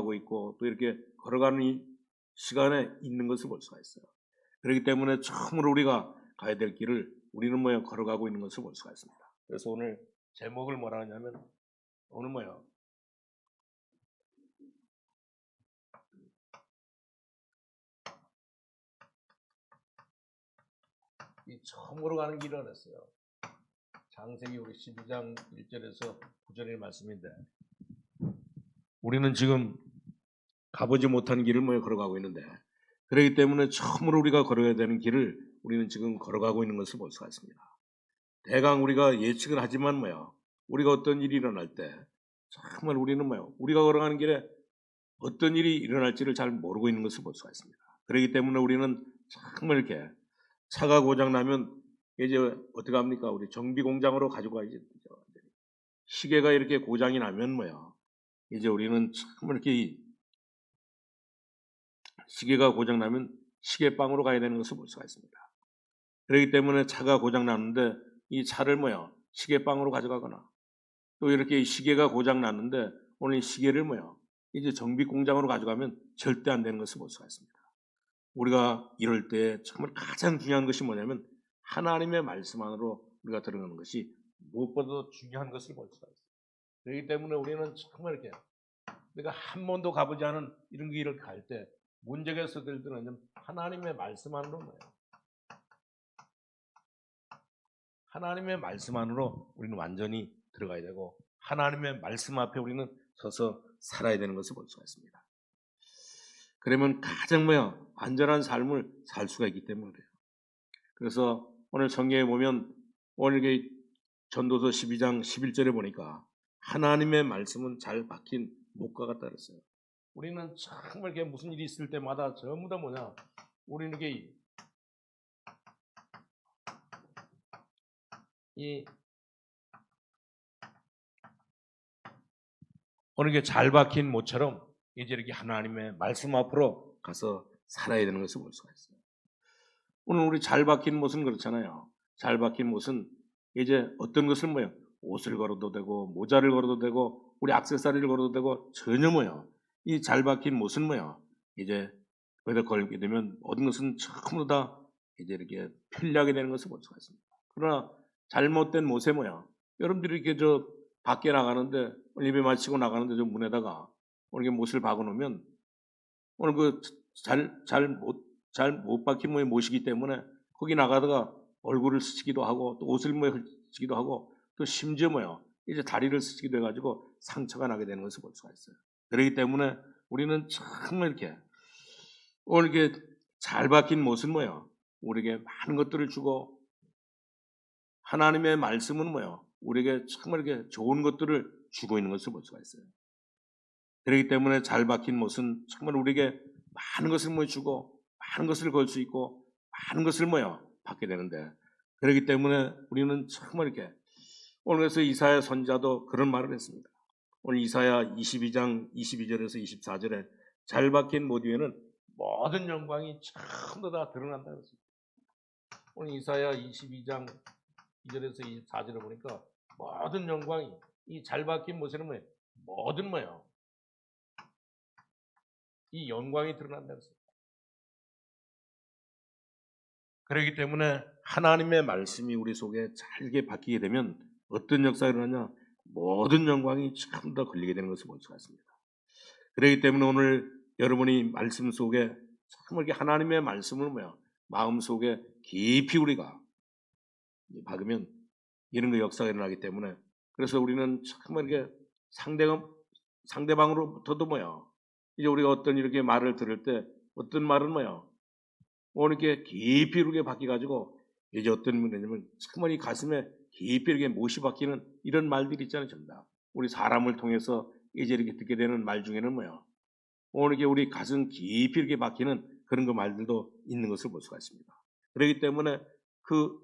걸어가고 있고 또 이렇게 걸어가는 이 시간에 있는 것을 볼 수가 있어요. 그렇기 때문에 처음으로 우리가 가야 될 길을 우리는 뭐야 걸어가고 있는 것을 볼 수가 있습니다. 그래서 오늘 제목을 뭐라 하냐면 오늘 뭐야 이 처음으로 가는 길을 했어요. 창세기 우리 12장 1절에서 9절의 말씀인데 우리는 지금 가보지 못한 길을 뭐야 걸어가고 있는데 그렇기 때문에 처음으로 우리가 걸어야 되는 길을 우리는 지금 걸어가고 있는 것을 볼 수가 있습니다. 대강 우리가 예측을 하지만 뭐야 우리가 어떤 일이 일어날 때 정말 우리는 뭐야 우리가 걸어가는 길에 어떤 일이 일어날지를 잘 모르고 있는 것을 볼 수가 있습니다. 그렇기 때문에 우리는 정말 이렇게 차가 고장 나면 이제 어떻게 합니까? 우리 정비 공장으로 가지고 가야지. 시계가 이렇게 고장이 나면 뭐야 이제 우리는 정말 이렇게 시계가 고장 나면 시계방으로 가야 되는 것을 볼 수가 있습니다. 그렇기 때문에 차가 고장 났는데 이 차를 뭐야 시계방으로 가져가거나 또 이렇게 시계가 고장 났는데 오늘 이 시계를 뭐야 이제 정비 공장으로 가져가면 절대 안 되는 것을 볼 수가 있습니다. 우리가 이럴 때 정말 가장 중요한 것이 뭐냐면 하나님의 말씀 안으로 우리가 들어가는 것이 무엇보다도 중요한 것을 볼 수가 있어요. 그렇기 때문에 우리는 정말 이렇게 내가 한 번도 가보지 않은 이런 길을 갈 때 문제가 있어들더라면 하나님의 말씀 안으로 뭐예요? 하나님의 말씀 안으로 우리는 완전히 들어가야 되고 하나님의 말씀 앞에 우리는 서서 살아야 되는 것을 볼 수가 있습니다. 그러면 가장 뭐야 안전한 삶을 살 수가 있기 때문에 그래요. 그래서 오늘 성경에 보면 오늘 전도서 12장 11절에 보니까 하나님의 말씀은 잘 박힌 목과 같다 그랬어요. 우리는 정말 이게 무슨 일이 있을 때마다 전부 다 뭐냐 우리는 이게 오늘 이게 잘 박힌 모처럼 이제 이렇게 하나님의 말씀 앞으로 가서 살아야 되는 것을 볼 수가 있어요. 오늘 우리 잘 박힌 못은 그렇잖아요. 잘 박힌 못은 이제 어떤 것을 뭐요? 옷을 걸어도 되고 모자를 걸어도 되고 우리 액세서리를 걸어도 되고 전혀 뭐요? 이 잘 박힌 못은 뭐요? 이제 거기다 걸게 되면 모든 것은 전부 다 이제 이렇게 편리하게 되는 것을 볼 수가 있습니다. 그러나 잘못된 못에 뭐야? 여러분들이 이렇게 저 밖에 나가는데 예배 마치고 나가는데 저 문에다가 오늘 이렇게 못을 박아놓으면 오늘 그 잘 못 박힌 모의 못이기 때문에 거기 나가다가 얼굴을 스치기도 하고 또 옷을 스치기도 하고 또 심지어 뭐요 이제 다리를 스치기도 해가지고 상처가 나게 되는 것을 볼 수가 있어요. 그렇기 때문에 우리는 정말 이렇게 오늘 이렇게 잘 박힌 못은 뭐요 우리에게 많은 것들을 주고 하나님의 말씀은 뭐요 우리에게 정말 이렇게 좋은 것들을 주고 있는 것을 볼 수가 있어요. 그렇기 때문에 잘 박힌 못은 정말 우리에게 많은 것을 주고 많은 것을 걸 수 있고 많은 것을 받게 되는데 그렇기 때문에 우리는 정말 이렇게 오늘 그래서 이사야 선지자도 그런 말을 했습니다. 오늘 이사야 22장 22절에서 24절에 잘 박힌 못 위에는 모든 영광이 전부 다 드러난다고 했습니다. 오늘 이사야 22장 2절에서 24절에 보니까 모든 영광이 이 잘 박힌 못에는 모든 이 영광이 드러난다고 했습니다. 그렇기 때문에 하나님의 말씀이 우리 속에 잘게 박히게 되면 어떤 역사가 일어나냐 모든 영광이 참 더 걸리게 되는 것을 볼 수가 있습니다. 그렇기 때문에 오늘 여러분이 말씀 속에 정말 하나님의 말씀을 마음 속에 깊이 우리가 박으면 이런 역사가 일어나기 때문에 그래서 우리는 정말 이게 상대방으로부터도 이제 우리가 어떤 이렇게 말을 들을 때 어떤 말은 오늘 이렇게 깊이 이렇게 박혀가지고 이제 어떤 분이냐면 정말 이 가슴에 깊이 이렇게 못이 박히는 이런 말들이 있잖아요. 정답. 우리 사람을 통해서 이제 이렇게 듣게 되는 말 중에는 오늘 이렇게 우리 가슴 깊이 이렇게 박히는 그런 그 말들도 있는 것을 볼 수가 있습니다. 그렇기 때문에 그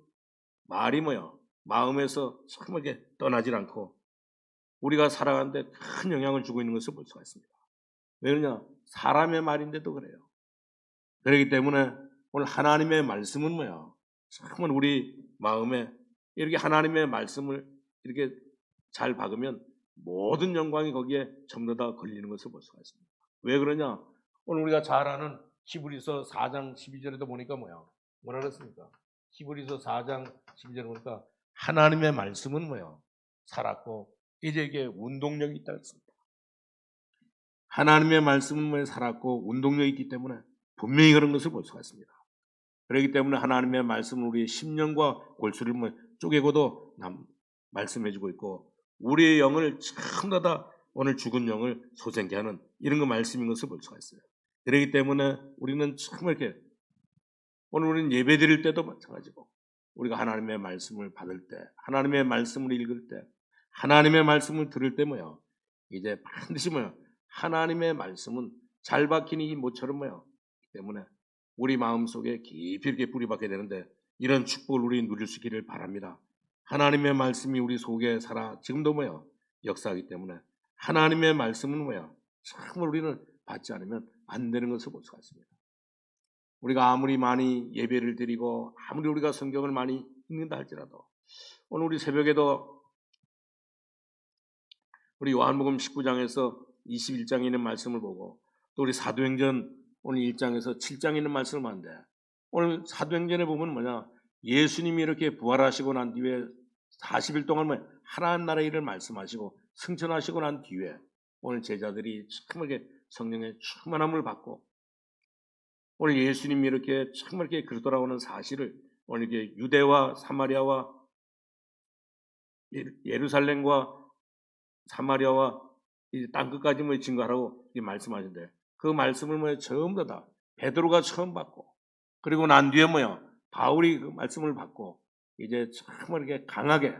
말이 마음에서 정말 이렇게 떠나질 않고 우리가 살아가는데 큰 영향을 주고 있는 것을 볼 수가 있습니다. 왜 그러냐? 사람의 말인데도 그래요. 그렇기 때문에 오늘 하나님의 말씀은 정말 우리 마음에 이렇게 하나님의 말씀을 이렇게 잘 박으면 모든 영광이 거기에 전부 다 걸리는 것을 볼 수가 있습니다. 왜 그러냐? 오늘 우리가 잘 아는 히브리서 4장 12절에도 보니까 뭐야? 뭐라 그랬습니까? 히브리서 4장 12절에 보니까 하나님의 말씀은 뭐야? 살았고 이제 이게 운동력이 있다 했습니다. 하나님의 말씀은 뭐야? 살았고 운동력이 있기 때문에 분명히 그런 것을 볼 수가 있습니다. 그렇기 때문에 하나님의 말씀은 우리의 심령과 골수를 뭐 쪼개고도 말씀해주고 있고 우리의 영을 전부 다 오늘 죽은 영을 소생케 하는 이런 거 말씀인 것을 볼 수가 있어요. 그렇기 때문에 우리는 정말 이렇게 오늘 우리는 예배 드릴 때도 마찬가지고 우리가 하나님의 말씀을 받을 때 하나님의 말씀을 읽을 때 하나님의 말씀을 들을 때 뭐요? 이제 반드시 뭐요? 하나님의 말씀은 잘 박힌 이 모처럼 뭐요? 때문에 우리 마음속에 깊이 이렇게 뿌리박게 되는데 이런 축복을 우리 누릴 수 있기를 바랍니다. 하나님의 말씀이 우리 속에 살아 지금도 뭐요? 역사하기 때문에 하나님의 말씀은 뭐야? 정말 우리는 받지 않으면 안 되는 것을 볼 수가 있습니다. 우리가 아무리 많이 예배를 드리고 아무리 우리가 성경을 많이 읽는다 할지라도 오늘 우리 새벽에도 우리 요한복음 19장에서 21장에 있는 말씀을 보고 또 우리 사도행전 오늘 1장에서 7장에 있는 말씀을 봤는데 오늘 사도행전에 보면 뭐냐? 예수님이 이렇게 부활하시고 난 뒤에 40일 동안 하나님 나라의 일을 말씀하시고 승천하시고 난 뒤에 오늘 제자들이 정말 성령의 충만함을 받고 오늘 예수님이 이렇게 정말 이렇게 그러더라고는 사실을 오늘 이렇게 유대와 사마리아와 예루살렘과 사마리아와 땅끝까지 증거하라고 말씀하신대. 그 말씀을 전부 다 베드로가 처음 받고 그리고 난 뒤에 바울이 그 말씀을 받고 이제 정말 이렇게 강하게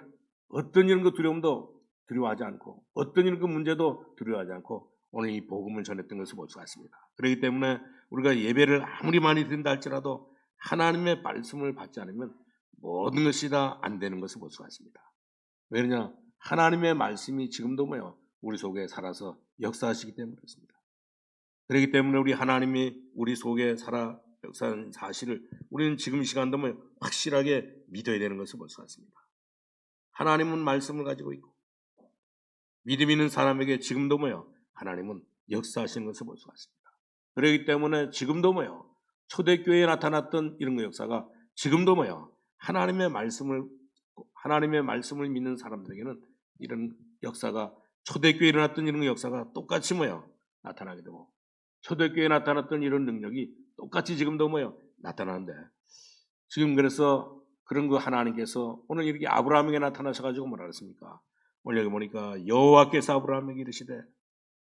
어떤 이런 거 두려움도 두려워하지 않고 어떤 이런 그 문제도 두려워하지 않고 오늘 이 복음을 전했던 것을 볼 수가 있습니다. 그렇기 때문에 우리가 예배를 아무리 많이 드린다 할지라도 하나님의 말씀을 받지 않으면 모든 것이 다 안 되는 것을 볼 수가 있습니다. 왜냐? 하나님의 말씀이 지금도 우리 속에 살아서 역사하시기 때문에 그렇습니다. 그렇기 때문에 우리 하나님이 우리 속에 살아 역사하는 사실을 우리는 지금 이 시간도 확실하게 믿어야 되는 것을 볼 수가 있습니다. 하나님은 말씀을 가지고 있고 믿음 있는 사람에게 지금도 하나님은 역사하시는 것을 볼 수가 있습니다. 그렇기 때문에 지금도 초대교회에 나타났던 이런 역사가 지금도 하나님의 말씀을 믿는 사람들에게는 이런 역사가 초대교회에 일어났던 이런 역사가 똑같이 나타나게 되고 초대교회에 나타났던 이런 능력이 똑같이 지금도 나타나는데 지금 그래서 그런 거 하나님께서 오늘 이렇게 아브라함에게 나타나셔가지고 뭐라 그랬습니까? 오늘 여기 보니까 여호와께서 아브라함에게 이르시되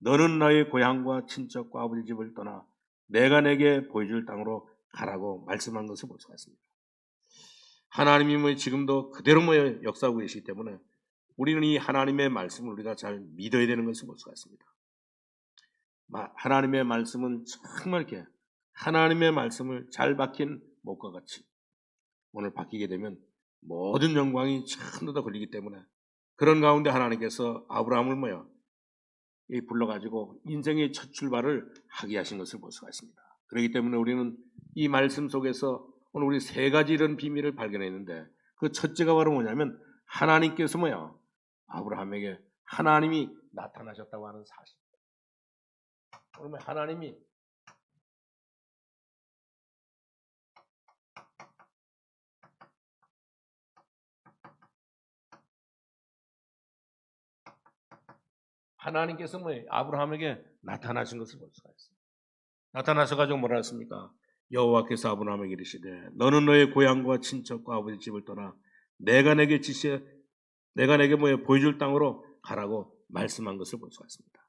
너는 나의 고향과 친척과 아버지 집을 떠나 내가 내게 보여줄 땅으로 가라고 말씀한 것을 볼 수가 있습니다. 하나님이 지금도 그대로 역사하고 계시기 때문에 우리는 이 하나님의 말씀을 우리가 잘 믿어야 되는 것을 볼 수가 있습니다. 하나님의 말씀은 정말 이렇게 하나님의 말씀을 잘 박힌 목과 같이 오늘 바뀌게 되면 모든 영광이 전부 다 걸리기 때문에 그런 가운데 하나님께서 아브라함을 불러가지고 인생의 첫 출발을 하게 하신 것을 볼 수가 있습니다. 그렇기 때문에 우리는 이 말씀 속에서 오늘 우리 세 가지 이런 비밀을 발견했는데 그 첫째가 바로 뭐냐면 하나님께서 아브라함에게 하나님이 나타나셨다고 하는 사실입니다. 그러면 하나님께서 아브라함에게 나타나신 것을 볼 수가 있어요. 나타나셔가지고 뭐라 했습니까? 여호와께서 아브라함에게 이르시되 너는 너의 고향과 친척과 아버지 집을 떠나 내가 내게 보여줄 땅으로 가라고 말씀한 것을 볼 수가 있습니다.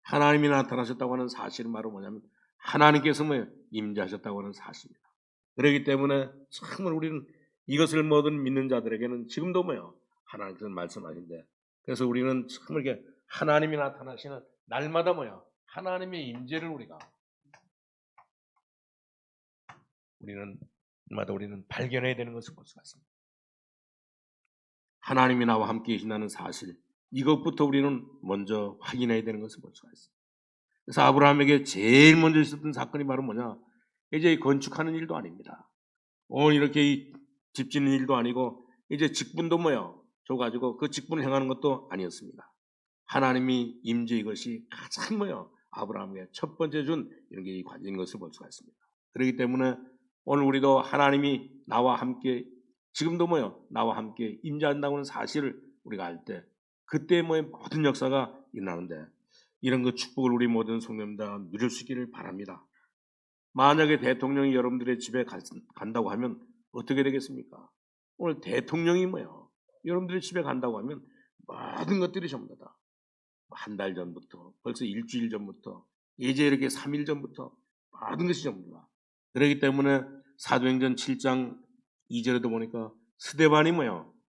하나님이 나타나셨다고 하는 사실은 바로 뭐냐면 하나님께서 임재하셨다고 하는 사실입니다. 그렇기 때문에 정말 우리는 이것을 모든 믿는 자들에게는 지금도 하나님께서 말씀하신데 그래서 우리는 정말 이렇게 하나님이 나타나시는 날마다 하나님의 임재를 우리는 발견해야 되는 것을 볼 수가 있습니다. 하나님이 나와 함께 계신다는 사실 이것부터 우리는 먼저 확인해야 되는 것을 볼 수가 있습니다. 그래서 아브라함에게 제일 먼저 있었던 사건이 바로 뭐냐? 이제 건축하는 일도 아닙니다. 오늘 이렇게 집 짓는 일도 아니고 이제 직분도 줘가지고 그 직분을 행하는 것도 아니었습니다. 하나님이 임재 이것이 가장 아브라함에게 첫 번째 준 이런 게 이 관계인 것을 볼 수가 있습니다. 그렇기 때문에 오늘 우리도 하나님이 나와 함께 지금도 나와 함께 임재한다고 하는 사실을 우리가 알 때 그때 모든 역사가 일어나는데 이런 그 축복을 우리 모든 성도님 다 누릴 수 있기를 바랍니다. 만약에 대통령이 여러분들의 집에 간다고 하면 어떻게 되겠습니까? 오늘 대통령이 여러분들의 집에 간다고 하면 모든 것들이 전부 다 한 달 전부터 벌써 일주일 전부터 이제 이렇게 3일 전부터 모든 것이 전부 다 그렇기 때문에 사도행전 7장 2절에도 보니까 스데반이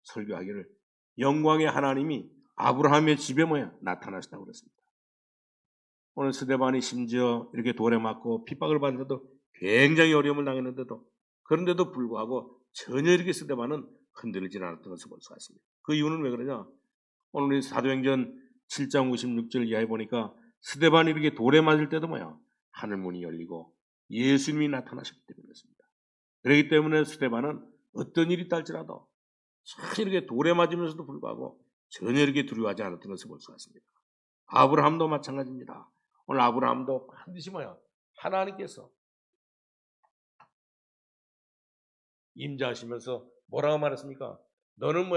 설교하기를 영광의 하나님이 아브라함의 집에 나타나셨다고 그랬습니다. 오늘 스데반이 심지어 이렇게 돌에 맞고 핍박을 받는데도 굉장히 어려움을 당했는데도 그런데도 불구하고 전혀 이렇게 스데반은 흔들리지 않았던 것을 볼 수가 있습니다. 그 이유는 왜 그러냐? 오늘 우리 사도행전 7장 56절 이하에 보니까 스데반이 이렇게 돌에 맞을 때도 하늘문이 열리고 예수님이 나타나셨기 때문에 그렇습니다. 그렇기 때문에 스데반은 어떤 일이 있달지라도 참 이렇게 돌에 맞으면서도 불구하고 전혀 이렇게 두려워하지 않았던 것을 볼 수가 있습니다. 아브라함도 마찬가지입니다. 오늘 아브라함도 반드시 하나님께서 임재하시면서 뭐라고 말했습니까? 너는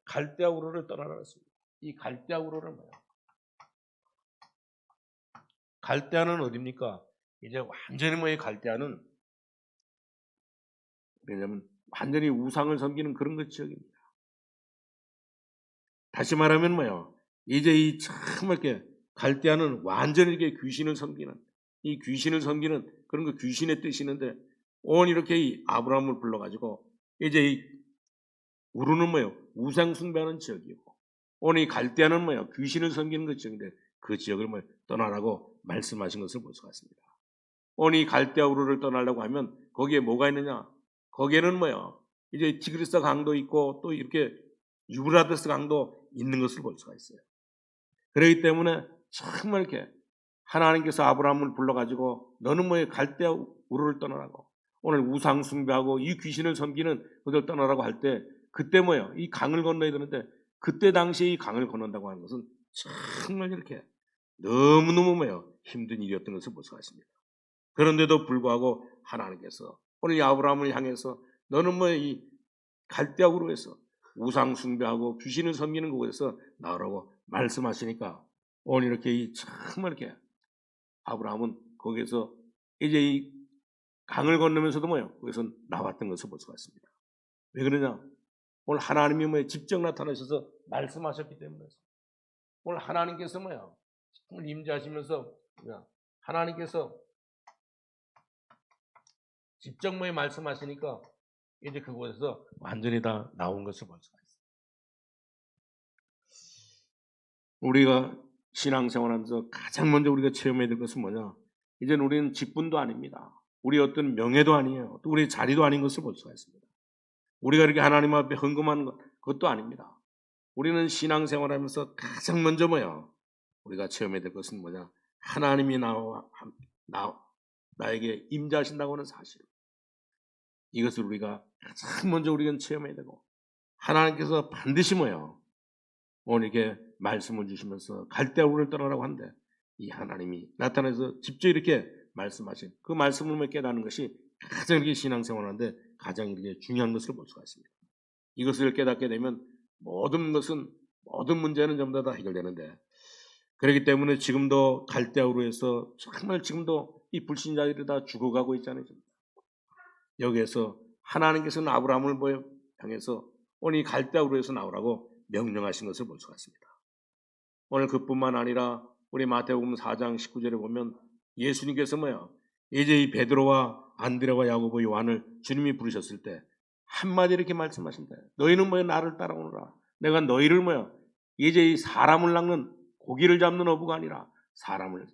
갈대아 우르를 떠나라 했습니다. 이 갈대아 우르를 갈대아는 어디입니까? 이제 완전히 갈대아는 왜냐하면 완전히 우상을 섬기는 그런 것 지역입니다. 다시 말하면 이제 이 참 이렇게 갈대아는 완전히 이렇게 귀신을 섬기는 이 귀신을 섬기는 그런 거 귀신의 뜻이 있는데 온 이렇게 이 아브라함을 불러가지고 이제 이 우르는 우상 숭배하는 지역이고 오늘 이 갈대아는 귀신을 섬기는 그 지역인데 그 지역을 떠나라고 말씀하신 것을 볼 수가 있습니다. 오늘 이 갈대아 우르를 떠나려고 하면 거기에 뭐가 있느냐? 거기에는 이제 티그리스 강도 있고 또 이렇게 유브라데스 강도 있는 것을 볼 수가 있어요. 그렇기 때문에 정말 이렇게 하나님께서 아브라함을 불러가지고 너는 갈대아 우르를 떠나라고 오늘 우상 숭배하고 이 귀신을 섬기는 그들 떠나라고 할 때 그때 이 강을 건너야 되는데 그때 당시에 이 강을 건넌다고 하는 것은 정말 이렇게 너무너무 힘든 일이었던 것을 볼 수가 있습니다. 그런데도 불구하고 하나님께서 오늘 이 아브라함을 향해서 너는 이 갈대아 우르에서 우상 숭배하고 귀신을 섬기는 곳에서 나오라고 말씀하시니까 오늘 이렇게 정말 이렇게 아브라함은 거기에서 이제 이 강을 건너면서도 거기서 나왔던 것을 볼 수가 있습니다. 왜 그러냐? 오늘 하나님이 직접 나타나셔서 말씀하셨기 때문에 오늘 하나님께서 정말 임재하시면서 하나님께서 직접 말씀하시니까 이제 그곳에서 완전히 다 나온 것을 볼 수가 있어요. 우리가 신앙생활하면서 가장 먼저 우리가 체험해야 될 것은 뭐냐? 이제는 우리는 직분도 아닙니다. 우리 어떤 명예도 아니에요. 또 우리 자리도 아닌 것을 볼 수가 있습니다. 우리가 이렇게 하나님 앞에 헌금하는 것도 아닙니다. 우리는 신앙생활하면서 가장 먼저 우리가 체험해야 될 것은 뭐냐? 하나님이 나에게 임재하신다고 하는 사실. 이것을 우리가 가장 먼저 우리가 체험해야 되고 하나님께서 반드시 오늘 이렇게 말씀을 주시면서 갈대아 우르를 떠나라고 하는데 이 하나님이 나타나서 직접 이렇게 말씀하신 그 말씀을 깨닫는 것이 가장 이렇게 신앙생활하는데 가장 이렇게 중요한 것을 볼 수가 있습니다. 이것을 깨닫게 되면 모든 문제는 전부 다 해결되는데 그렇기 때문에 지금도 갈대아 우르에서 정말 지금도 이 불신자들이 다 죽어가고 있잖아요. 여기에서 하나님께서는 아브라함을 향해서 오늘 이 갈대아 우르에서 나오라고 명령하신 것을 볼 수가 있습니다. 오늘 그뿐만 아니라 우리 마태복음 4장 19절에 보면 예수님께서 이제 이 베드로와 안드레와 야고보 요한을 주님이 부르셨을 때 한마디 이렇게 말씀하신다. 너희는 나를 따라오너라. 내가 너희를 이제 이 사람을 낚는 고기를 잡는 어부가 아니라 사람을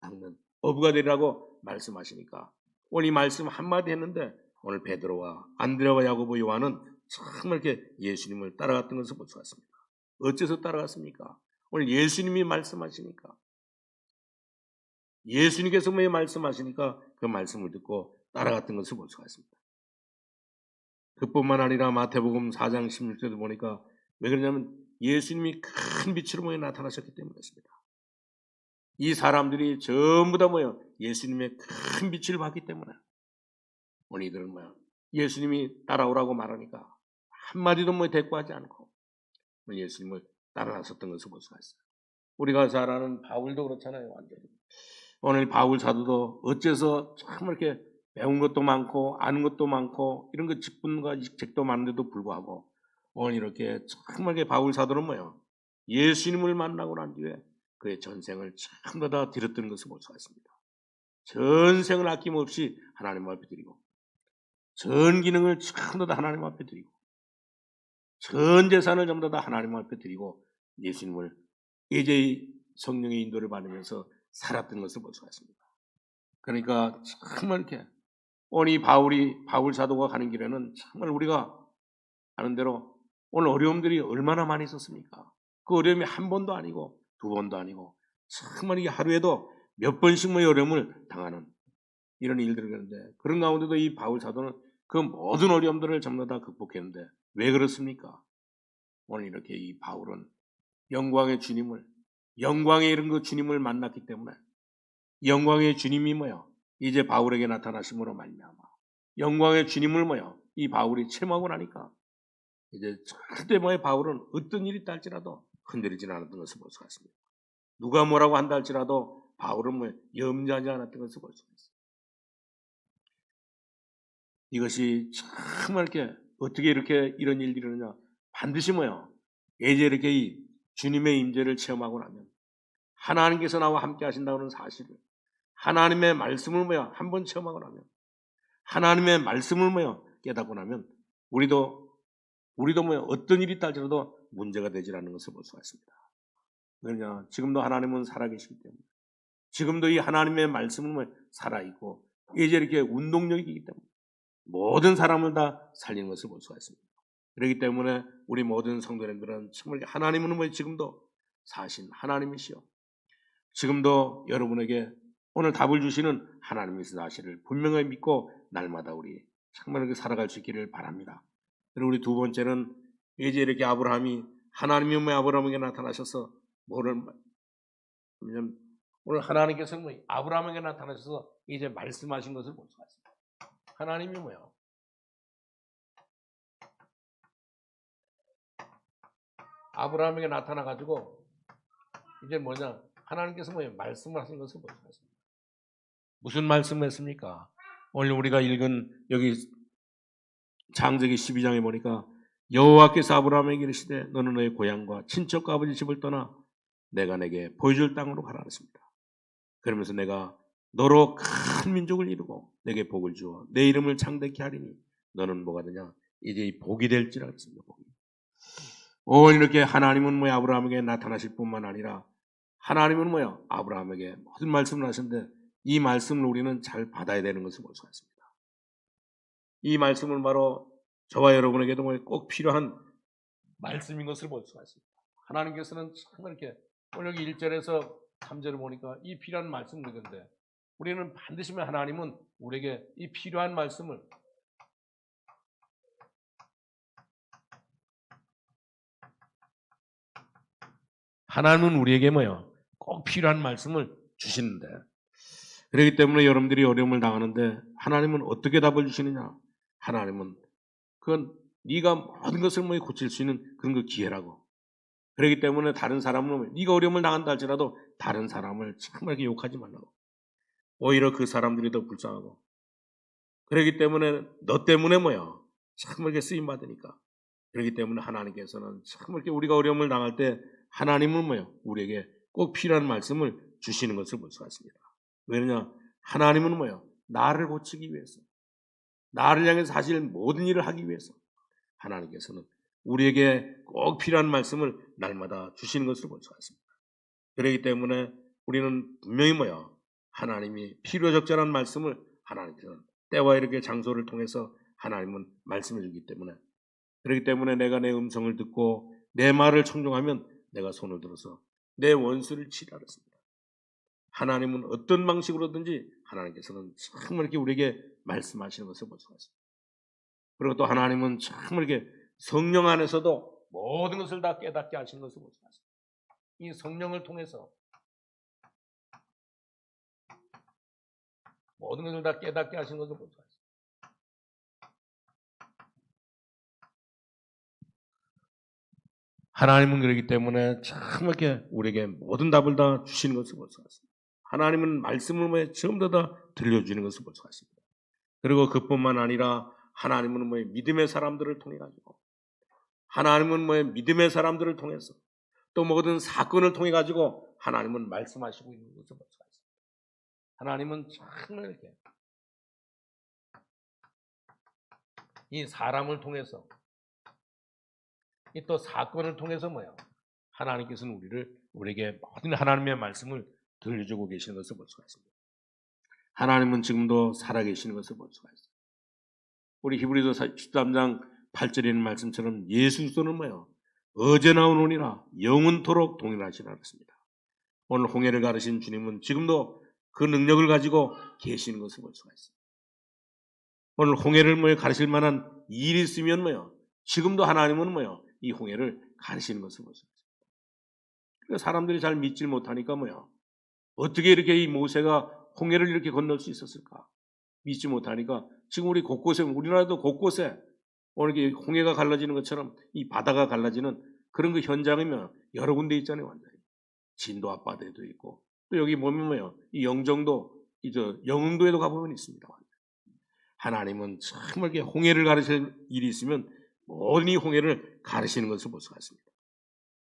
낚는 어부가 되리라고 말씀하시니까 오늘 이 말씀 한마디 했는데 오늘 베드로와 안드레와 야고보 요한은 정말 이렇게 예수님을 따라갔던 것을 볼 수가 있습니다. 어째서 따라갔습니까? 오늘 예수님이 말씀하시니까 예수님께서 말씀하시니까 그 말씀을 듣고 따라갔던 것을 볼 수가 있습니다. 그뿐만 아니라 마태복음 4장 16절을 보니까 왜 그러냐면 예수님이 큰 빛으로 나타나셨기 때문에 그렇습니다. 이 사람들이 전부 다 뭐예요? 예수님의 큰 빛을 봤기 때문에 오늘 이들은 뭐예요? 예수님이 따라오라고 말하니까 한마디도 뭐 대꾸하지 않고 예수님을 따라 나섰던 것을 볼 수가 있어요. 우리가 잘 아는 바울도 그렇잖아요. 완전히. 오늘 바울 사도도 어째서 참 이렇게 배운 것도 많고 아는 것도 많고 이런 거 직분과 책도 많은데도 불구하고 오늘 이렇게 참하게 바울 사도는 뭐예요? 예수님을 만나고 난 뒤에 그의 전생을 전부 다 드렸던 것을 볼 수가 있습니다. 전생을 아낌없이 하나님 앞에 드리고 전 기능을 전부 다 하나님 앞에 드리고 전 재산을 전부 다 하나님 앞에 드리고 예수님을 이제 성령의 인도를 받으면서 살았던 것을 볼 수가 있습니다. 그러니까 정말 이렇게 오늘 바울 사도가 가는 길에는 정말 우리가 아는 대로 오늘 어려움들이 얼마나 많이 있었습니까? 그 어려움이 한 번도 아니고 두 번도 아니고 정말 이 하루에도 몇 번씩 뭐 어려움을 당하는 이런 일들이 그런데 그런 가운데도 이 바울 사도는 그 모든 어려움들을 전부 다 극복했는데 왜 그렇습니까? 오늘 이렇게 이 바울은 영광의 주님을 영광의 이런 그 주님을 만났기 때문에 영광의 주님이 뭐요? 이제 바울에게 나타나심으로 말미암아 영광의 주님을 뭐요? 이 바울이 체험하고 나니까 이제 절대 뭐에 바울은 어떤 일이 있다 할지라도 흔들리지 않았던 것을 볼 수가 있습니다. 누가 뭐라고 한다 할지라도 바울은 뭐 염려하지 않았던 것을 볼 수가 있습니다. 이것이 정말 이렇게 어떻게 이렇게 이런 일들이 일어나냐? 반드시 뭐요? 이제 이렇게 이 주님의 임재를 체험하고 나면 하나님께서 나와 함께 하신다는 사실을 하나님의 말씀을 뭐야? 한번 체험하고 나면 하나님의 말씀을 뭐야? 깨닫고 나면 우리도 뭐야? 어떤 일이 있다 할지라도 문제가 되지 않는 것을 볼 수가 있습니다. 왜냐? 지금도 하나님은 살아계시기 때문에 지금도 이 하나님의 말씀은 살아있고 이제 이렇게 운동력이기 때문에 모든 사람을 다 살리는 것을 볼 수가 있습니다. 그렇기 때문에 우리 모든 성도님들은 정말 하나님은 지금도 사신 하나님이시여 지금도 여러분에게 오늘 답을 주시는 하나님의 사실을 분명히 믿고 날마다 우리 정말 이렇게 살아갈 수 있기를 바랍니다. 그리고 우리 두 번째는 이제 이렇게 아브라함이 하나님이 아브라함에게 나타나셔서 오늘 하나님께서는 아브라함에게 나타나셔서 이제 말씀하신 것을 볼 수가 있습니다. 하나님이 뭐예요? 아브라함에게 나타나가지고 이제 뭐냐? 하나님께서 말씀을 하신 것을 볼 수가 있습니다. 무슨 말씀을 했습니까? 오늘 우리가 읽은 여기 창세기 12장에 보니까 여호와께서 아브라함에게 이르시되 너는 너의 고향과 친척과 아버지 집을 떠나 내가 내게 보여줄 땅으로 가라 하셨습니다. 그러면서 내가 너로 큰 민족을 이루고 내게 복을 주어 내 이름을 창대케 하리니 너는 뭐가 되냐? 이제 이 복이 될지라 했습니다. 복이. 오늘 이렇게 하나님은 아브라함에게 나타나실 뿐만 아니라 하나님은 아브라함에게 모든 말씀을 하셨는데 이 말씀을 우리는 잘 받아야 되는 것을 볼 수가 있습니다. 이 말씀은 바로 저와 여러분에게도 꼭 필요한 말씀인 것을 볼 수가 있습니다. 하나님께서는 참 이렇게 오늘 여기 1절에서 3절을 보니까 이 필요한 말씀을 읽는데 우리는 반드시 하나님은 우리에게 이 필요한 말씀을 하나님은 우리에게 꼭 필요한 말씀을 주시는데 그렇기 때문에 여러분들이 어려움을 당하는데 하나님은 어떻게 답을 주시느냐? 하나님은 그건 네가 모든 것을 고칠 수 있는 그런 거 기회라고. 그렇기 때문에 다른 사람은 네가 어려움을 당한다 할지라도 다른 사람을 정말 욕하지 말라고. 오히려 그 사람들이 더 불쌍하고. 그렇기 때문에 너 때문에 정말 쓰임 받으니까. 그렇기 때문에 하나님께서는 정말 우리가 어려움을 당할 때 하나님은 우리에게 꼭 필요한 말씀을 주시는 것을 볼 수가 있습니다. 왜냐? 하나님은 나를 고치기 위해서, 나를 향해서 사실 모든 일을 하기 위해서 하나님께서는 우리에게 꼭 필요한 말씀을 날마다 주시는 것을 볼 수가 있습니다. 그렇기 때문에 우리는 분명히 하나님이 필요적절한 말씀을 하나님께서는 때와 이렇게 장소를 통해서 하나님은 말씀해 주기 때문에 그렇기 때문에 내가 내 음성을 듣고 내 말을 청종하면 내가 손을 들어서 내 원수를 치라 그랬습니다. 하나님은 어떤 방식으로든지 하나님께서는 정말 이렇게 우리에게 말씀하시는 것을 볼 수가 있습니다. 그리고 또 하나님은 정말 이렇게 성령 안에서도 모든 것을 다 깨닫게 하시는 것을 볼 수가 있습니다. 이 성령을 통해서 모든 것을 다 깨닫게 하신 것을 볼 수가 있습니다. 하나님은 그렇기 때문에 참 이렇게 우리에게 모든 답을 다 주시는 것을 볼 수가 있습니다. 하나님은 말씀을 전부 다 들려주는 것을 볼 수가 있습니다. 그리고 그뿐만 아니라 하나님은 믿음의 사람들을 통해 가지고, 하나님은 믿음의 사람들을 통해서 또 모든 사건을 통해 가지고 하나님은 말씀하시고 있는 것을 볼 수가 있습니다. 하나님은 정말 이렇게 이 사람을 통해서 이 또 사건을 통해서 하나님께서는 우리에게 모든 하나님의 말씀을 들려주고 계시는 것을 볼 수가 있습니다. 하나님은 지금도 살아계시는 것을 볼 수가 있습니다. 우리 히브리서 13장 8절에 있는 말씀처럼 예수 그리스도는 어제나 오늘이나 영원토록 동일하시라 그랬습니다. 오늘 홍해를 가르신 주님은 지금도 그 능력을 가지고 계시는 것을 볼 수가 있습니다. 오늘 홍해를 가르칠 만한 일이 있으면 지금도 하나님은 이 홍해를 가르치는 것을 볼 수가 있습니다. 그러니까 사람들이 잘 믿질 못하니까 어떻게 이렇게 이 모세가 홍해를 이렇게 건널 수 있었을까? 믿지 못하니까 지금 우리나라도 곳곳에 오늘 홍해가 갈라지는 것처럼 이 바다가 갈라지는 그런 그 현장이면 여러 군데 있잖아요. 완전히 진도 앞바다에도 있고 또 여기 보면 이 영종도 영흥도에도 가보면 있습니다. 하나님은 정말 홍해를 가르칠 일이 있으면 모든 이 홍해를 가르치는 것을 볼 수가 있습니다.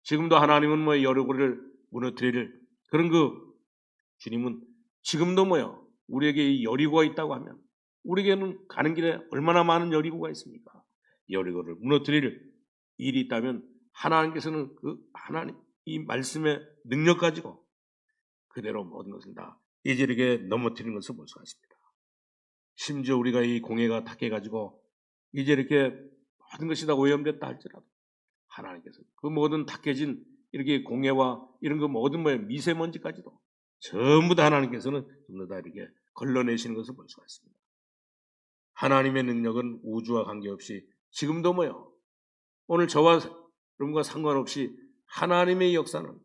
지금도 하나님은 여리고를 무너뜨릴 그런 그 주님은 지금도 우리에게 이 여리고가 있다고 하면 우리에게는 가는 길에 얼마나 많은 여리고가 있습니까? 여리고를 무너뜨릴 일이 있다면 하나님께서는 하나님 이 말씀의 능력 가지고 그대로 모든 것을 다 이제 넘어뜨리는 것을 볼 수가 있습니다. 심지어 우리가 이 공해가 탁해가지고 이제 이렇게 모든 것이 다 오염됐다 할지라도 하나님께서 그 모든 탁해진 이렇게 공해와 이런 그 모든 미세먼지까지도 전부 다 하나님께서는 전부 다 이렇게 걸러내시는 것을 볼 수가 있습니다. 하나님의 능력은 우주와 관계없이 지금도 오늘 저와 여러분과 상관없이 하나님의 역사는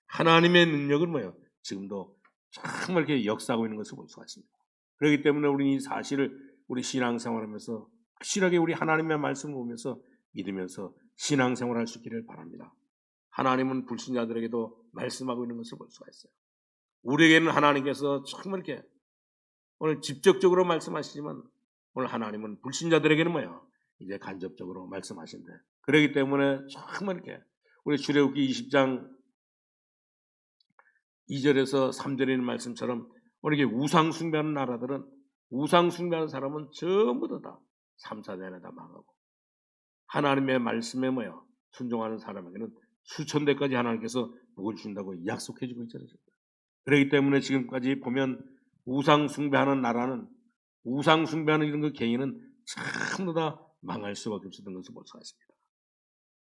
하나님의 능력은 지금도 정말 이렇게 역사하고 있는 것을 볼 수가 있습니다. 그렇기 때문에 우리는 이 사실을 우리 신앙생활하면서 확실하게 우리 하나님의 말씀을 보면서 믿으면서 신앙생활할 수 있기를 바랍니다. 하나님은 불신자들에게도 말씀하고 있는 것을 볼 수가 있어요. 우리에게는 하나님께서 정말 이렇게 오늘 직접적으로 말씀하시지만 오늘 하나님은 불신자들에게는 이제 간접적으로 말씀하신대. 그렇기 때문에 정말 이렇게 우리 출애굽기 20장 2절에서 3절에 있는 말씀처럼 우리 우상 숭배하는 나라들은 우상 숭배하는 사람은 전부 다 3, 4대나 다 망하고 하나님의 말씀에 순종하는 사람에게는 수천 대까지 하나님께서 복을 준다고 약속해 주고 있잖아요. 그렇기 때문에 지금까지 보면 우상 숭배하는 나라는 우상 숭배하는 이런 그 개인은 전부 다 망할 수밖에 없었던 것을 볼 수가 있습니다.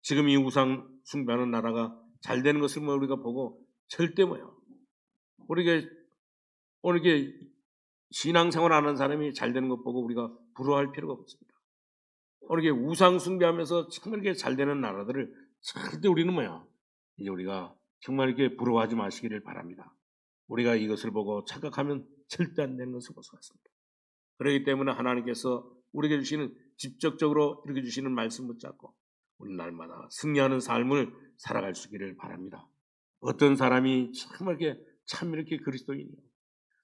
지금 이 우상 숭배하는 나라가 잘 되는 것을 우리가 보고 절대 우리가 오늘 이게 신앙생활 하는 사람이 잘 되는 것 보고 우리가 부러워할 필요가 없습니다. 오늘 이게 우상 숭배하면서 정말 이렇게 잘 되는 나라들을 절대 우리는 이제 우리가 정말 이렇게 부러워하지 마시기를 바랍니다. 우리가 이것을 보고 착각하면 절대 안 되는 것을 볼 수가 있습니다. 그렇기 때문에 하나님께서 우리에게 주시는 직접적으로 이렇게 주시는 말씀 붙잡고 우리 날마다 승리하는 삶을 살아갈 수 있기를 바랍니다. 어떤 사람이 정말 이렇게 참 이렇게 그리스도인이요.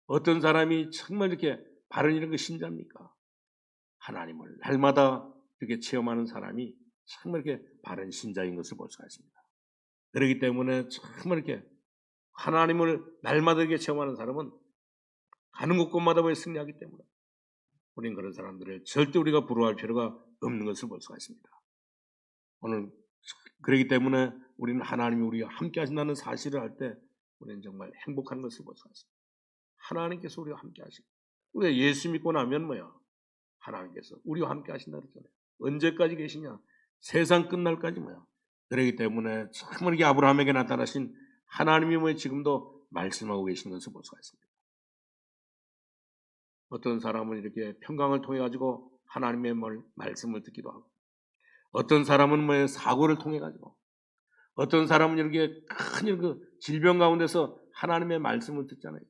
어떤 사람이 정말 이렇게 바른 이런 그 신자입니까? 하나님을 날마다 이렇게 체험하는 사람이 정말 이렇게 바른 신자인 것을 볼 수가 있습니다. 그렇기 때문에 정말 이렇게 하나님을 날마다 이렇게 체험하는 사람은 가는 곳곳마다 승리하기 때문에 우리는 그런 사람들을 절대 우리가 부러워할 필요가 없는 것을 볼 수가 있습니다. 오늘 그렇기 때문에 우리는 하나님이 우리와 함께 하신다는 사실을 할 때 우리는 정말 행복한 것을 볼 수가 있습니다. 하나님께서 우리와 함께 하시고 우리가 예수 믿고 나면 하나님께서 우리와 함께 하신다 그랬잖아요. 언제까지 계시냐? 세상 끝날까지 그렇기 때문에 정말 이게 아브라함에게 나타나신 하나님이 지금도 말씀하고 계신 것을 볼 수가 있습니다. 어떤 사람은 이렇게 평강을 통해 가지고 하나님의 말씀을 듣기도 하고 어떤 사람은 사고를 통해 가지고 어떤 사람은 이렇게 큰 그 질병 가운데서 하나님의 말씀을 듣잖아요.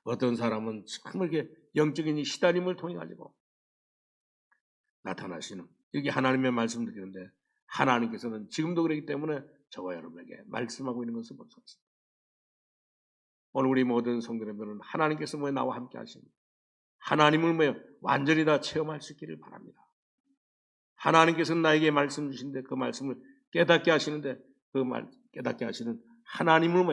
어떤 사람은 정말 이렇게 영적인 이 시다림을 통해 가지고 나타나시는 이렇게 하나님의 말씀을 드리는데 하나님께서는 지금도 그렇기 때문에 저와 여러분에게 말씀하고 있는 것을 볼 수 있습니다. 오늘 우리 모든 성도님들은 하나님께서 나와 함께 하십니다. 하나님을 완전히 다 체험할 수 있기를 바랍니다. 하나님께서는 나에게 말씀 주신데 그 말씀을 깨닫게 하시는데 깨닫게 하시는 하나님을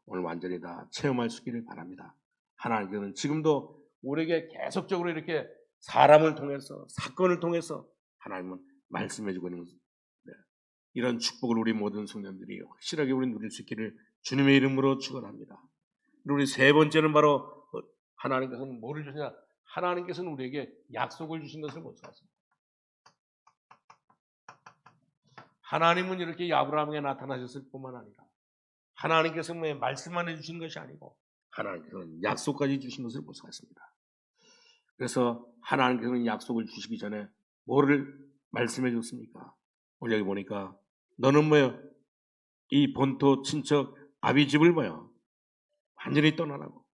오늘 완전히 다 체험할 수 있기를 바랍니다. 하나님께서는 지금도 우리에게 계속적으로 이렇게 사람을 통해서 사건을 통해서 하나님은 말씀해 주고 있는 것입니다. 이런 축복을 우리 모든 성도님들이 확실하게 우리 누릴 수 있기를 주님의 이름으로 축원합니다. 우리 세 번째는 바로 하나님께서는 뭐를 주시냐? 하나님께서는 우리에게 약속을 주신 것을 볼 수 있습니다. 하나님은 이렇게 아브라함에게 나타나셨을 뿐만 아니라 하나님께서 말씀만 해주신 것이 아니고 하나님께서는 약속까지 주신 것을 볼 수 있습니다. 그래서 하나님께서는 약속을 주시기 전에 뭐를 말씀해 줬습니까? 오늘 여기 보니까 너는 이 본토 친척 아비 집을 완전히 떠나라고.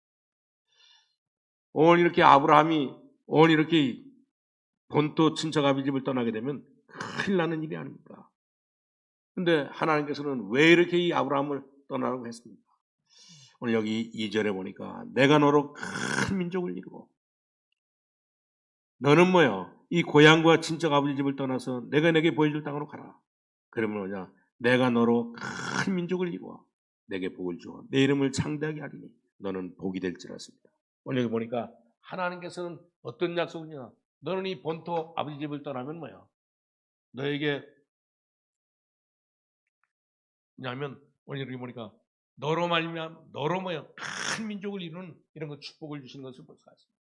오늘 이렇게 아브라함이 오늘 이렇게 본토 친척 아비 집을 떠나게 되면 큰일 나는 일이 아닙니까? 근데 하나님께서는 왜 이렇게 이 아브라함을 떠나라고 했습니까? 오늘 여기 2절에 보니까 내가 너로 큰 민족을 이루고 너는 이 고향과 친척 아버지 집을 떠나서 내가 내게 보여줄 땅으로 가라. 그러면 내가 너로 큰 민족을 이루어 내게 복을 주어 내 이름을 창대하게 하리니 너는 복이 될지라습니다. 오늘 여기 보니까 하나님께서는 어떤 약속이냐? 너는 이 본토 아버지 집을 떠나면 너에게 왜냐하면 오늘 여기 보니까 너로 말미암아 너로 큰 민족을 이루는 이런 거 축복을 주시는 것을 볼 수가 있습니다.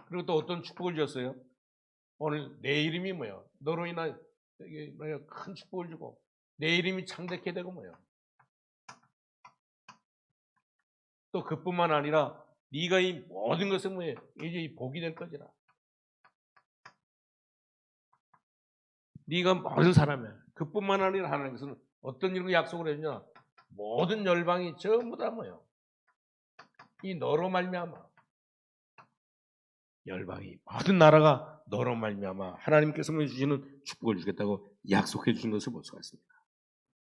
그리고 또 어떤 축복을 주셨어요? 오늘 내 이름이 너로 인한 큰 축복을 주고 내 이름이 창대케 되고 또 그뿐만 아니라 네가 이 모든 것은 이제 이 복이 될 것이라. 네가 모든 사람이야. 그뿐만 아니라 하나님께서는 어떤 이런 약속을 해주냐? 모든 열방이 전부 다 이 너로 말미암아 열방이 모든 나라가 너로 말미암아 하나님께서 주시는 축복을 주겠다고 약속해 주신 것을 볼 수가 있습니다.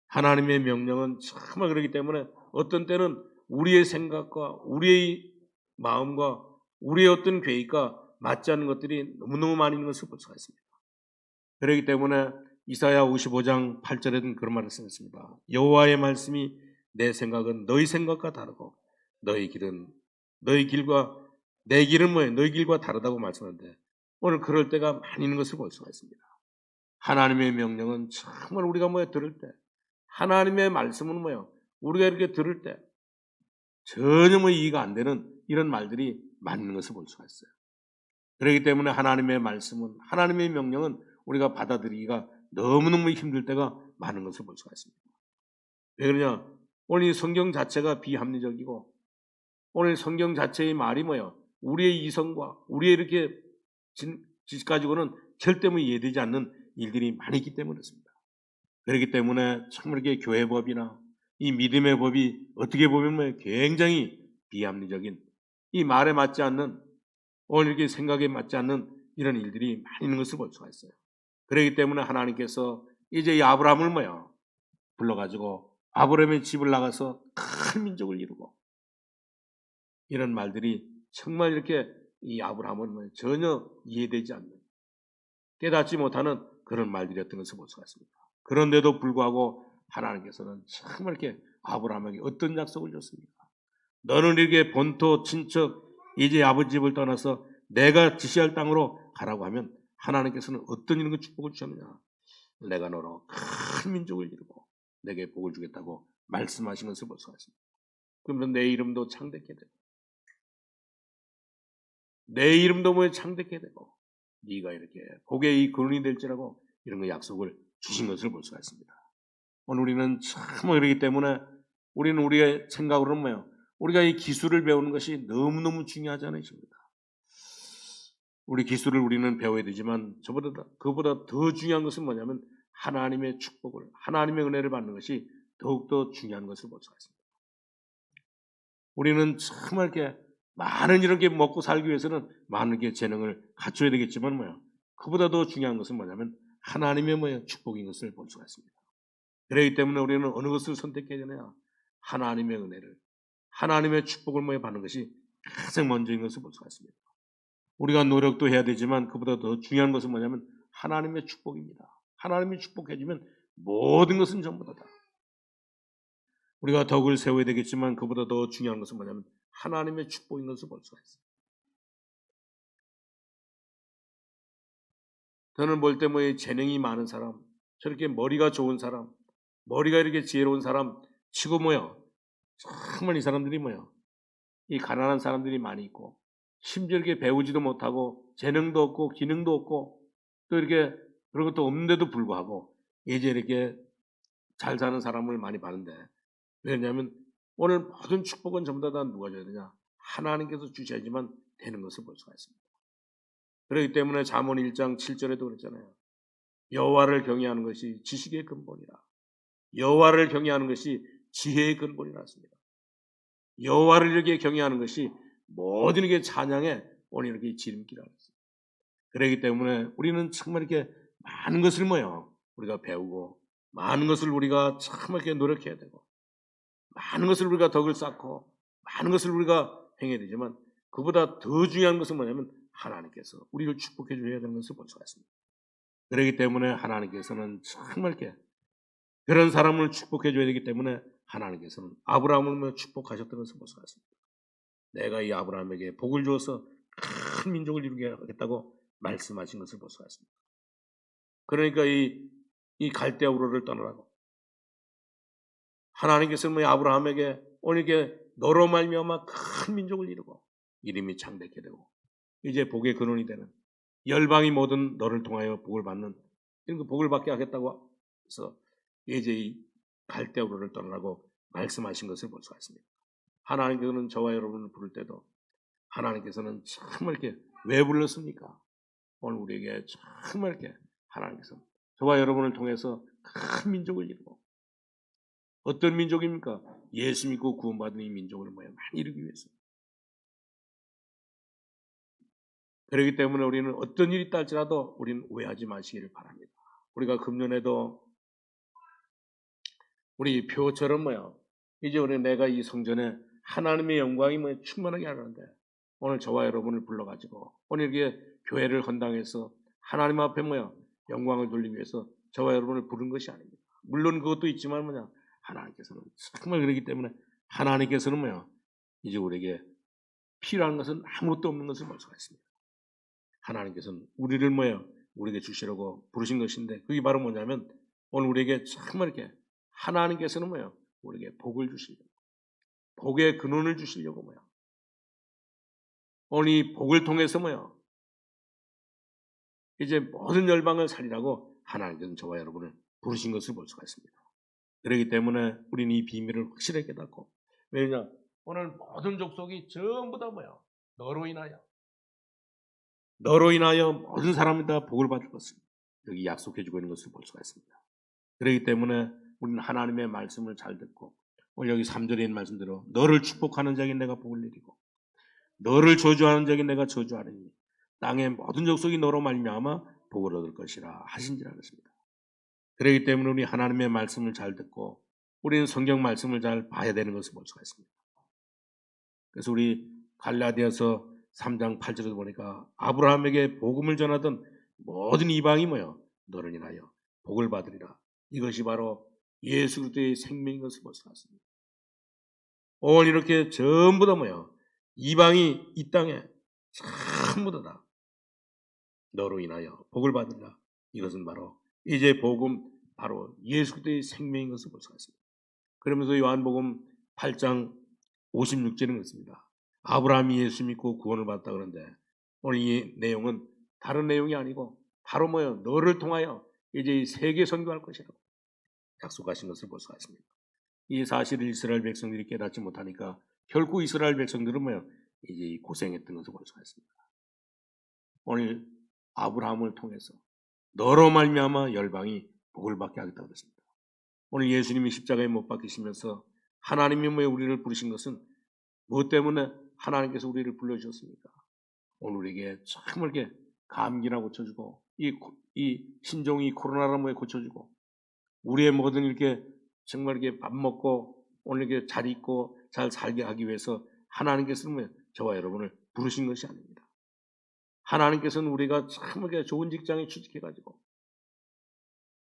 하나님의 명령은 정말 그렇기 때문에 어떤 때는 우리의 생각과 우리의 마음과 우리의 어떤 계획과 맞지 않는 것들이 너무너무 많이 있는 것을 볼 수가 있습니다. 그렇기 때문에 이사야 55장 8절에는 그런 말을 쓰였습니다. 여호와의 말씀이 내 생각은 너희 생각과 다르고 너희 길과 내 길은 너희 길과 다르다고 말씀하는데 오늘 그럴 때가 많이 있는 것을 볼 수가 있습니다. 하나님의 명령은 정말 우리가 들을 때 하나님의 말씀은 우리가 이렇게 들을 때 전혀 이해가 안 되는 이런 말들이 맞는 것을 볼 수가 있어요. 그렇기 때문에 하나님의 말씀은 하나님의 명령은 우리가 받아들이기가 너무너무 힘들 때가 많은 것을 볼 수가 있습니다. 왜 그러냐? 오늘 이 성경 자체가 비합리적이고 오늘 성경 자체의 말이 우리의 이성과 우리의 이렇게 지식 가지고는 절대 이해되지 않는 일들이 많이 있기 때문에 그렇습니다. 그렇기 때문에 정말 이렇게 교회법이나 이 믿음의 법이 어떻게 보면 굉장히 비합리적인 이 말에 맞지 않는 오늘 이렇게 생각에 맞지 않는 이런 일들이 많이 있는 것을 볼 수가 있어요. 그렇기 때문에 하나님께서 이제 이 아브라함을 불러가지고 아브라함의 집을 나가서 큰 민족을 이루고 이런 말들이 정말 이렇게 이 아브라함은 전혀 이해되지 않는 깨닫지 못하는 그런 말들이었던 것을 볼 수가 있습니다. 그런데도 불구하고 하나님께서는 정말 이렇게 아브라함에게 어떤 약속을 줬습니까? 너는 이렇게 본토 친척 이제 아버지 집을 떠나서 내가 지시할 땅으로 가라고 하면 하나님께서는 어떤 이런 축복을 주셨느냐? 내가 너로 큰 민족을 이루고 내게 복을 주겠다고 말씀하신 것을 볼 수가 있습니다. 그러면 내 이름도 창대케 되고 내 이름도 창대케 되고 네가 이렇게 복의 이 근원이 될지라고 이런 거 약속을 주신 것을 볼 수가 있습니다. 오늘 우리는 참 그렇기 때문에 우리는 우리의 생각으로는 우리가 이 기술을 배우는 것이 너무너무 중요하지 않으십니까? 우리 기술을 우리는 배워야 되지만 그보다 더 중요한 것은 뭐냐면 하나님의 축복을 하나님의 은혜를 받는 것이 더욱더 중요한 것을 볼 수가 있습니다. 우리는 정말 이렇게 많은 이렇게 먹고 살기 위해서는 많은 게 재능을 갖춰야 되겠지만 그보다 더 중요한 것은 뭐냐면 하나님의 축복인 것을 볼 수가 있습니다. 그렇기 때문에 우리는 어느 것을 선택해야 되느냐? 하나님의 은혜를, 하나님의 축복을 받는 것이 가장 먼저인 것을 볼 수가 있습니다. 우리가 노력도 해야 되지만 그보다 더 중요한 것은 뭐냐면 하나님의 축복입니다. 하나님이 축복해주면 모든 것은 전부 다. 우리가 덕을 세워야 되겠지만 그보다 더 중요한 것은 뭐냐면 하나님의 축복인 것을 볼 수가 있어요. 저는 볼 때 재능이 많은 사람, 저렇게 머리가 좋은 사람, 머리가 이렇게 지혜로운 사람 치고 정말 이 사람들이 이 가난한 사람들이 많이 있고 심지어 이렇게 배우지도 못하고 재능도 없고 기능도 없고 또 이렇게 그런 것도 없는데도 불구하고 이제 이렇게 잘 사는 사람을 많이 봤는데, 왜냐하면 오늘 모든 축복은 전부 다 누가 줘야 되냐? 하나님께서 주셔야지만 되는 것을 볼 수가 있습니다. 그렇기 때문에 잠언 1장 7절에도 그랬잖아요. 여호와를 경외하는 것이 지식의 근본이라. 여호와를 경외하는 것이 지혜의 근본이라 했습니다. 여호와를 이렇게 경외하는 것이 모든 게 찬양의 오늘 이렇게 지름길이라고 했습니다. 그렇기 때문에 우리는 정말 이렇게 많은 것을 우리가 배우고 많은 것을 우리가 정말 이렇게 노력해야 되고 많은 것을 우리가 덕을 쌓고 많은 것을 우리가 행해야 되지만 그보다 더 중요한 것은 뭐냐면 하나님께서 우리를 축복해 주셔야 되는 것을 볼 수가 있습니다. 그렇기 때문에 하나님께서는 정말 이렇게 그런 사람을 축복해 줘야 되기 때문에 하나님께서는 아브라함을 축복하셨던 것을 볼 수가 있습니다. 내가 이 아브라함에게 복을 주어서 큰 민족을 이루게 하겠다고 말씀하신 것을 볼 수가 있습니다. 그러니까 이 갈대아 우르를 떠나라고 하나님께서는 아브라함에게 오늘게 너로 말미암아 큰 민족을 이루고 이름이 창대케 되고 이제 복의 근원이 되는 열방이 모든 너를 통하여 복을 받는 이런 그 복을 받게 하겠다고 해서 이제 이 갈대아 우르를 떠나라고 말씀하신 것을 볼 수가 있습니다. 하나님께서는 저와 여러분을 부를 때도 하나님께서는 정말 이렇게 왜 불렀습니까? 오늘 우리에게 정말 이렇게 하나님께서 저와 여러분을 통해서 큰 민족을 이루고 어떤 민족입니까? 예수 믿고 구원받은 이 민족을 많이 이루기 위해서. 그렇기 때문에 우리는 어떤 일이 있다 할지라도 우리는 오해하지 마시기를 바랍니다. 우리가 금년에도 우리 표처럼 이제 우리 내가 이 성전에 하나님의 영광이 충만하게 하는데 오늘 저와 여러분을 불러가지고 오늘 이렇게 교회를 헌당해서 하나님 앞에 영광을 돌리기 위해서 저와 여러분을 부른 것이 아닙니다. 물론 그것도 있지만 하나님께서는 정말 그렇기 때문에 하나님께서는 이제 우리에게 필요한 것은 아무것도 없는 것을 볼 수가 있습니다. 하나님께서는 우리를 우리에게 주시려고 부르신 것인데 그게 바로 뭐냐면 오늘 우리에게 정말 이렇게 하나님께서는 우리에게 복을 주시려고 복의 근원을 주시려고 오늘 이 복을 통해서 이제 모든 열방을 살리라고 하나님께서는 저와 여러분을 부르신 것을 볼 수가 있습니다. 그렇기 때문에 우리는 이 비밀을 확실하게 깨닫고 왜냐 오늘 모든 족속이 전부 다 너로 인하여 모든 사람이 다 복을 받을 것을 여기 약속해주고 있는 것을 볼 수가 있습니다. 그렇기 때문에 우리는 하나님의 말씀을 잘 듣고 오늘 여기 3절에 있는 말씀대로 너를 축복하는 자에게 내가 복을 내리고 너를 저주하는 자에게 내가 저주하리니 땅의 모든 족속이 너로 말미암아 복을 얻을 것이라 하신지라 그랬습니다. 그렇기 때문에 우리 하나님의 말씀을 잘 듣고 우리는 성경 말씀을 잘 봐야 되는 것을 볼 수가 있습니다. 그래서 우리 갈라디아서 3장 8절에도 보니까 아브라함에게 복음을 전하던 모든 이방이 너를 인하여 복을 받으리라. 이것이 바로 예수 그리스도의 생명인 것을 볼 수가 있습니다. 오늘 이렇게 전부 다 이방이 이 땅에 전부 다 너로 인하여 복을 받으리라. 이것은 바로 이제 복음 바로 예수 그리스도의 생명인 것을 볼 수가 있습니다. 그러면서 요한복음 8장 56절은 그렇습니다. 아브라함이 예수 믿고 구원을 받았다 그러는데 오늘 이 내용은 다른 내용이 아니고 바로 너를 통하여 이제 이 세계 선교할 것이라고 약속하신 것을 볼 수가 있습니다. 이 사실을 이스라엘 백성들이 깨닫지 못하니까 결국 이스라엘 백성들은 이제 고생했던 것을 볼 수가 있습니다. 오늘 아브라함을 통해서 너로 말미암아 열방이 복을 받게 하겠다고 했습니다. 오늘 예수님이 십자가에 못 박히시면서 하나님이 우리를 부르신 것은 무엇 때문에 하나님께서 우리를 불러주셨습니까? 오늘 우리에게 정말 이렇게 감기나 고쳐주고 이 신종이 코로나로 고쳐주고 우리의 모든 이렇게 정말 이렇게 밥 먹고 오늘 이렇게 잘 있고 잘 살게 하기 위해서 하나님께서는 저와 여러분을 부르신 것이 아닙니다. 하나님께서는 우리가 정말 좋은 직장에 취직해가지고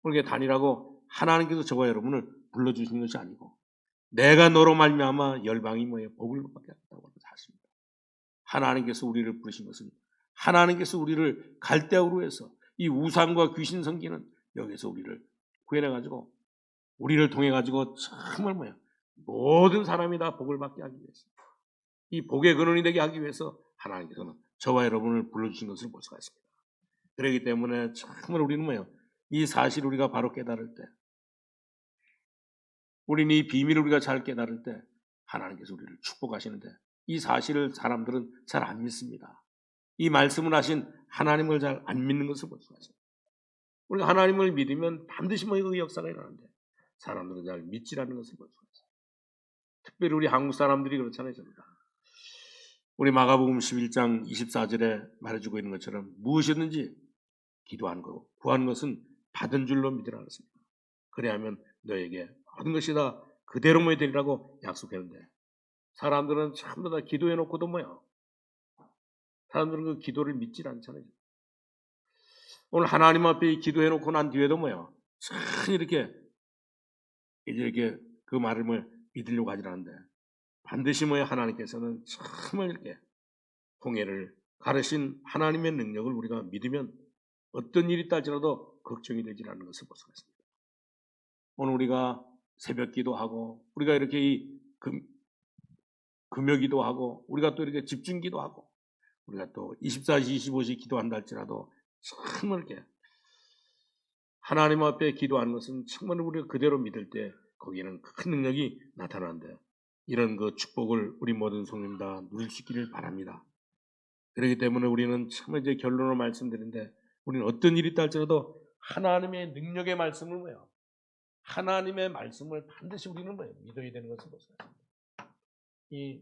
이렇게 다니라고 하나님께서 저와 여러분을 불러주신 것이 아니고 내가 너로 말미암아 열방이 복을 받게 하겠다고 하는 사실입니다. 하나님께서 우리를 부르신 것은 하나님께서 우리를 갈대아우로 해서 이 우상과 귀신 섬기는 여기서 우리를 구해내가지고 우리를 통해가지고 정말 모든 사람이 다 복을 받게 하기 위해서 이 복의 근원이 되게 하기 위해서 하나님께서는 저와 여러분을 불러주신 것을 볼 수가 있습니다. 그렇기 때문에 정말 우리는 이 사실을 우리가 바로 깨달을 때 우리는 이 비밀을 우리가 잘 깨달을 때 하나님께서 우리를 축복하시는데 이 사실을 사람들은 잘 안 믿습니다. 이 말씀을 하신 하나님을 잘 안 믿는 것을 볼 수가 있습니다. 우리가 하나님을 믿으면 반드시 그 역사가 일어나는데 사람들은 잘 믿지 않는 것을 볼 수가 있습니다. 특별히 우리 한국 사람들이 그렇잖아요. 전부 다. 우리 마가복음 11장 24절에 말해주고 있는 것처럼 무엇이든지 기도하는 거, 구하는 것은 받은 줄로 믿으라 그랬습니다. 그래야면 너에게 모든 것이 다 그대로 되리라고 약속했는데 사람들은 전부 다 기도해놓고도 사람들은 그 기도를 믿질 않잖아요. 오늘 하나님 앞에 기도해놓고 난 뒤에도 참 이렇게 이제 그 말을 믿으려고 하질 않는데 반드시 하나님께서는 정말 이렇게 홍해를 가르신 하나님의 능력을 우리가 믿으면 어떤 일이 있다지라도 걱정이 되지 않는 것을 볼 수가 있습니다. 오늘 우리가 새벽 기도하고 우리가 이렇게 이 금요 기도하고 우리가 또 이렇게 집중 기도하고 우리가 또 24시 25시 기도한다 할지라도 정말 이렇게 하나님 앞에 기도하는 것은 정말 우리가 그대로 믿을 때 거기에는 큰 능력이 나타나는데 이런 그 축복을 우리 모든 성도님 다 누릴 수 있기를 바랍니다. 그렇기 때문에 우리는 정말 이제 결론으로 말씀드리는데 우리는 어떤 일이 있다 할지라도 하나님의 능력의 말씀을 하나님의 말씀을 반드시 우리는 믿어야 되는 것을 보세요. 이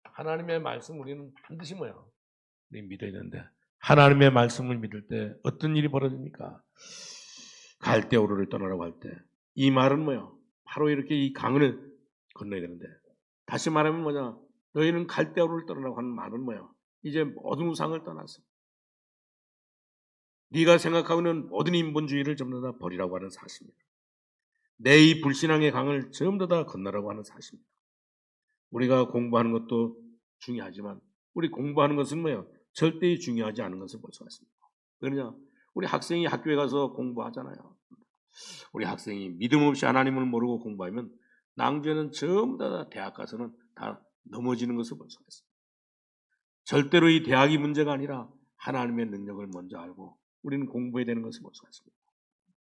하나님의 말씀 우리는 반드시 우리 믿어야 되는데 하나님의 말씀을 믿을 때 어떤 일이 벌어집니까? 갈대오르를 떠나라고 할 때 이 말은 바로 이렇게 이 강을 건너야 되는데 다시 말하면 너희는 갈대오르를 떠나라고 하는 말은 이제 모든 우상을 떠나서 네가 생각하고 있는 모든 인본주의를 전부 다 버리라고 하는 사실입니다. 내 이 불신앙의 강을 전부 다 건너라고 하는 사실입니다. 우리가 공부하는 것도 중요하지만 우리 공부하는 것은 절대 중요하지 않은 것을 볼 수가 있습니다. 그러냐? 우리 학생이 학교에 가서 공부하잖아요. 우리 학생이 믿음 없이 하나님을 모르고 공부하면 낭주에는 전부 다 대학 가서는 다 넘어지는 것을 볼 수가 있습니다. 절대로 이 대학이 문제가 아니라 하나님의 능력을 먼저 알고 우리는 공부해야 되는 것을 볼 수가 있습니다.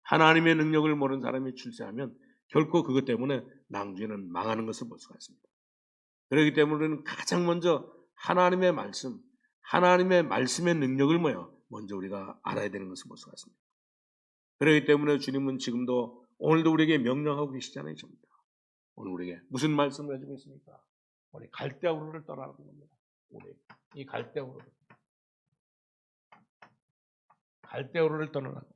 하나님의 능력을 모르는 사람이 출세하면 결코 그것 때문에 낭주에는 망하는 것을 볼 수가 있습니다. 그렇기 때문에 우리는 가장 먼저 하나님의 말씀, 하나님의 말씀의 능력을 먼저 우리가 알아야 되는 것을 볼 수가 있습니다. 그렇기 때문에 주님은 지금도 오늘도 우리에게 명령하고 계시잖아요. 전부 다. 오늘 우리에게 무슨 말씀을 해주고 있습니까? 우리 갈대아우르를 떠나라고 합니다. 우리 이 갈대아우르를 떠나라고.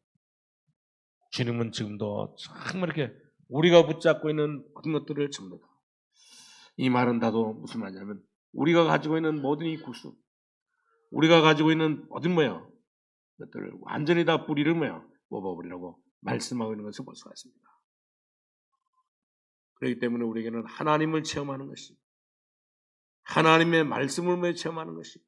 주님은 지금도 정말 이렇게 우리가 붙잡고 있는 모든 것들을 전부 다. 이 말은 다도 무슨 말이냐면 우리가 가지고 있는 모든 이 구습, 우리가 가지고 있는 모든 것들을 완전히 다 뿌리를 뽑아버리라고 말씀하고 있는 것을 볼 수가 있습니다. 그렇기 때문에 우리에게는 하나님을 체험하는 것이, 하나님의 말씀을 체험하는 것이,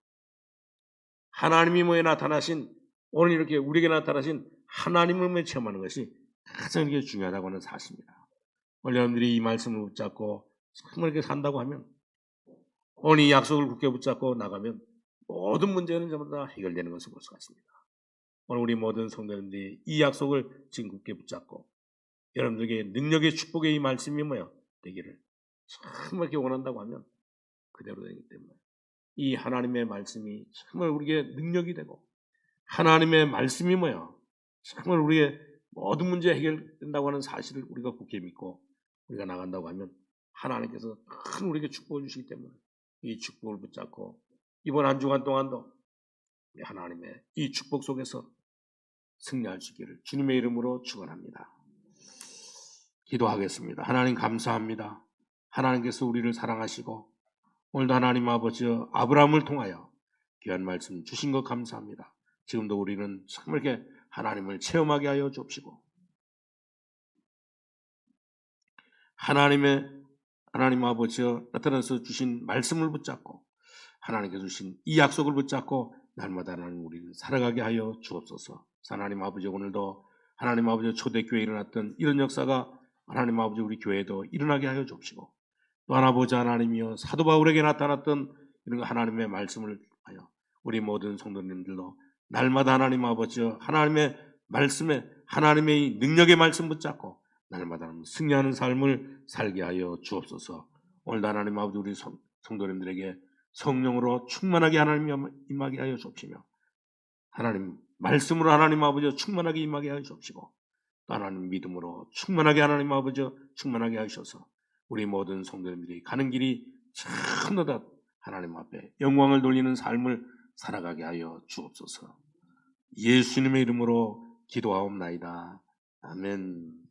하나님이 나타나신 오늘 이렇게 우리에게 나타나신 하나님을 체험하는 것이 가장 이게 중요하다고 하는 사실입니다. 오늘 여러분들이 이 말씀을 붙잡고 정말 이렇게 산다고 하면 오늘 이 약속을 굳게 붙잡고 나가면 모든 문제는 전부 다 해결되는 것을 볼 수가 있습니다. 오늘 우리 모든 성도님들이 이 약속을 지금 굳게 붙잡고 여러분들에게 능력의 축복의 이 말씀이 되기를 정말 이렇게 원한다고 하면 그대로 되기 때문에 이 하나님의 말씀이 정말 우리에게 능력이 되고 하나님의 말씀이 정말 우리의 모든 문제 해결된다고 하는 사실을 우리가 굳게 믿고 우리가 나간다고 하면 하나님께서 큰 우리에게 축복을 주시기 때문에 이 축복을 붙잡고 이번 한 주간 동안도 우리 하나님의 이 축복 속에서 승리할 수 있기를 주님의 이름으로 축원합니다. 기도하겠습니다. 하나님 감사합니다. 하나님께서 우리를 사랑하시고 오늘도 하나님 아버지여 아브라함을 통하여 귀한 말씀 주신 것 감사합니다. 지금도 우리는 정말 이렇게 하나님을 체험하게 하여 주옵시고 하나님 아버지여 나타나서 주신 말씀을 붙잡고 하나님께서 주신 이 약속을 붙잡고 날마다 하나님 우리를 살아가게 하여 주옵소서. 하나님 아버지 오늘도 하나님 아버지 초대교회에 일어났던 이런 역사가 하나님 아버지 우리 교회에도 일어나게 하여 주옵시고 또 아버지 하나님이여 사도 바울에게 나타났던 이런 하나님의 말씀을 하여 우리 모든 성도님들도 날마다 하나님 아버지여 하나님의 말씀에 하나님의 능력의 말씀 붙잡고 날마다 승리하는 삶을 살게 하여 주옵소서. 오늘도 하나님 아버지 우리 성도님들에게 성령으로 충만하게 하나님 임하게 하여 주옵시며 하나님 말씀으로 하나님 아버지 충만하게 임하게 하여 주옵시고 또 하나님 믿음으로 충만하게 하나님 아버지 충만하게 하셔서 우리 모든 성도님들이 가는 길이 참나다 하나님 앞에 영광을 돌리는 삶을 살아가게 하여 주옵소서. 예수님의 이름으로 기도하옵나이다. 아멘.